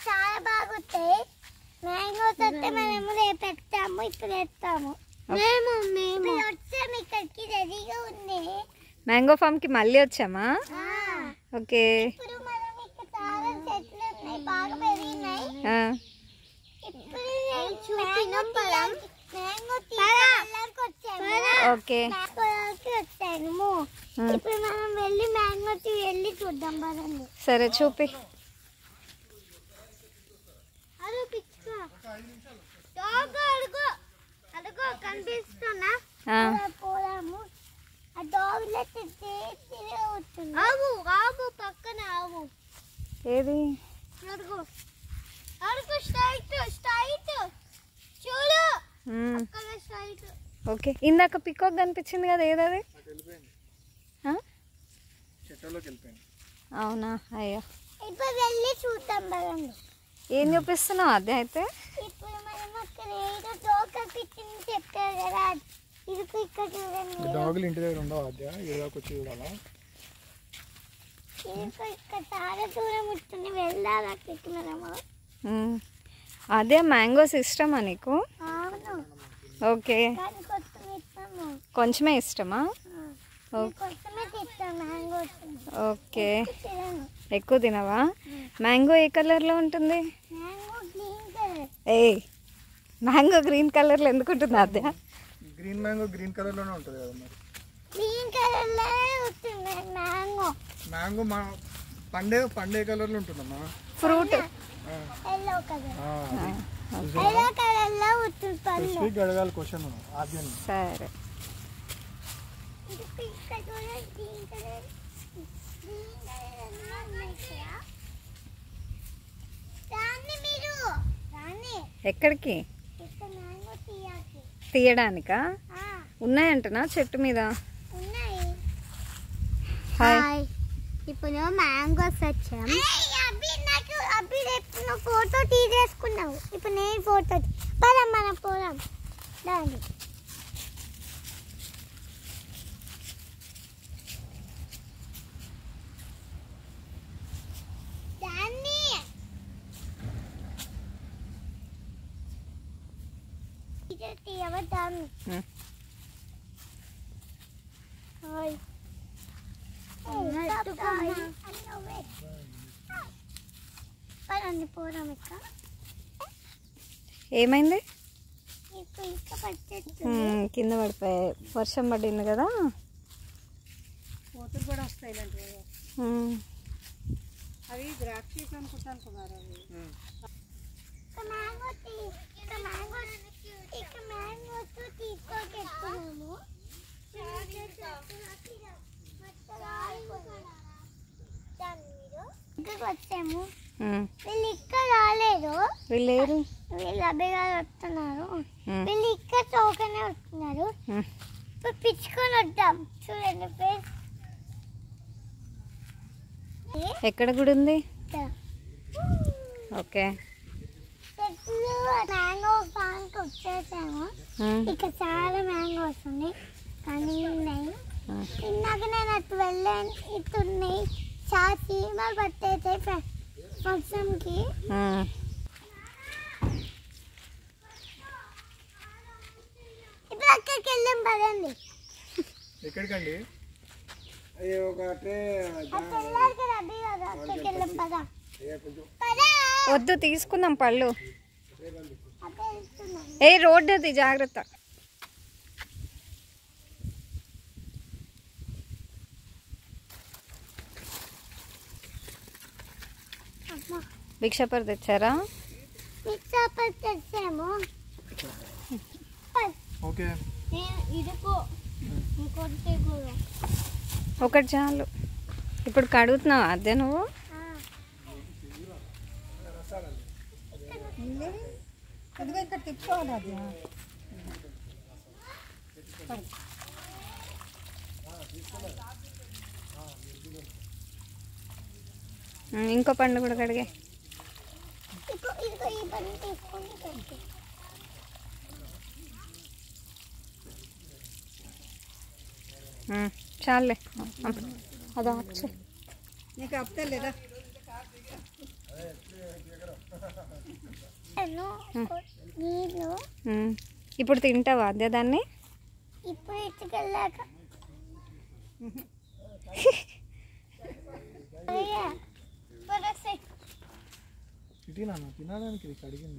చాలా బాగుంటాయి. మ్యాంగోస్ వస్తే మనము రేపు ఎత్తాము, ఇప్పుడు ఎత్తాము. మేము వచ్చాము, ఇక్కడికి రెడీగా ఉంది. మ్యాంగో ఫామ్ కి మళ్ళీ వచ్చామా? ఓకే. ఇప్పుడు మనం ఇక్కడ చాలా చెట్లు ఉన్నాయి, బాగా పెరిగినాయి. ఇప్పుడు ఓకే. వచ్చాము. ఇప్పుడు మనం వెళ్ళి మ్యాంగో వెళ్ళి చూద్దాం పదండి. సరే చూపి. కనిపిస్తున్నా పోదాము. ఆ డాగ్లో ఆగు ఆగు, పక్కన ఆగు. ఏది? అడుగు అడుగు, స్ట్రైట్ స్ట్రైట్ చూడు. స్ట్రైట్. ఓకే. ఇందాక పికాక్ కనిపించింది కదా, ఏదది? అవునా? అయ్యో. ఇప్పుడు వెళ్ళి చూద్దాం పదండి. ఏం చూపిస్తున్నావు అదే? అయితే ఇప్పుడు మనం అక్కడ ఏదో డాగ్ కనిపించింది చెప్పారు కదా, ఇది ఇక్కడ చూడండి. డాగులు ఇంటి దగ్గర ఉండవు అదే, ఏదాకొచ్చి చూడాలా? ఇక్కడ చాలా దూరం ఉంటుంది, వెళ్ళాలి అక్కడికి మనము. అదే మ్యాంగోస్ ఇష్టమా నీకు? అవును. ఓకే. కొంచెమే ఇష్టమా? ఓకే. ఎక్కువ తినవా? మ్యాంగో ఏ కలర్లో ఉంటుంది? ఏ మ్యాంగో గ్రీన్ కలర్లో ఎందుకు ఉంటుంది అదే? గ్రీన్ మ్యాంగో గ్రీన్ కలర్లోనే ఉంటుంది కదా మరి. గ్రీన్ కలర్లో ఉంటుంది మ్యాంగో. మ్యాంగో మా పండే కలర్లో ఉంటుందమ్మా. Fruit yellow colour. ఎల్లో కలర్లో ఉంటుంది పండు. అడగాలి క్వశ్చన్ ఆద్యం. సరే. ఎక్కడికి? తీయడానికా? ఉన్నాయంటనా చెట్టు మీద? హాయ్. ఇప్పుడు మ్యాంగోస్ వచ్చాం. ఫోటో తీసేసుకున్నావు, ఇప్పుడు నేను ఫోటో పదం మనం పోదాం దాన్ని. ఏమైంది? కింద పడిపోయాయి, వర్షం పడింది కదా. కోతులు కూడా వస్తాయి ఇలాంటివి. అవి ద్రాక్ష అనుకుంటున్నారు. వచ్చాము. వీళ్ళు ఇక్కడ రాలేదు, వీళ్ళు అబ్బాయి వస్తున్నారు. వీళ్ళు ఇక్కడ చౌకనే వస్తున్నారు. ఇప్పుడు పిచ్చుకొని వద్దాం. చూడండి ఫేస్. ఎక్కడ గుడి ఉంది? ఓకే. మ్యాంగో ఫామ్ కి వచ్చేసాము. ఇక్కడ చాలా మ్యాంగోస్ ఉన్నాయి, కానీ ఉన్నాయి. ఇందాక నేను అటు వెళ్ళాను, ఇటు ఉన్నాయి. చాలా చీమలు పట్టేసాయి వర్షంకి. ఇప్పుడు అక్కడికి వెళ్ళాం పదండి. ఎక్కడికండి? వద్దు, తీసుకుందాం పళ్ళు. ఏ రోడ్డు అది, జాగ్రత్త. భిక్షాపర్ తెచ్చారా? భిక్షాపర్ తెచ్చాము. ఓకే. ఒకటి చాలు. ఇప్పుడు కడుగుతున్నావు అదే నువ్వు? ఇంకో పండు కూడా కడిగే. చాలే, అది వచ్చే నీకు అప్తే లేదా? నీళ్ళు ఇప్పుడు తింటావా అదే దాన్ని? ఇప్పుడు ఇటుకెళ్ళాక తినాడానికి ఇది కడిగింది.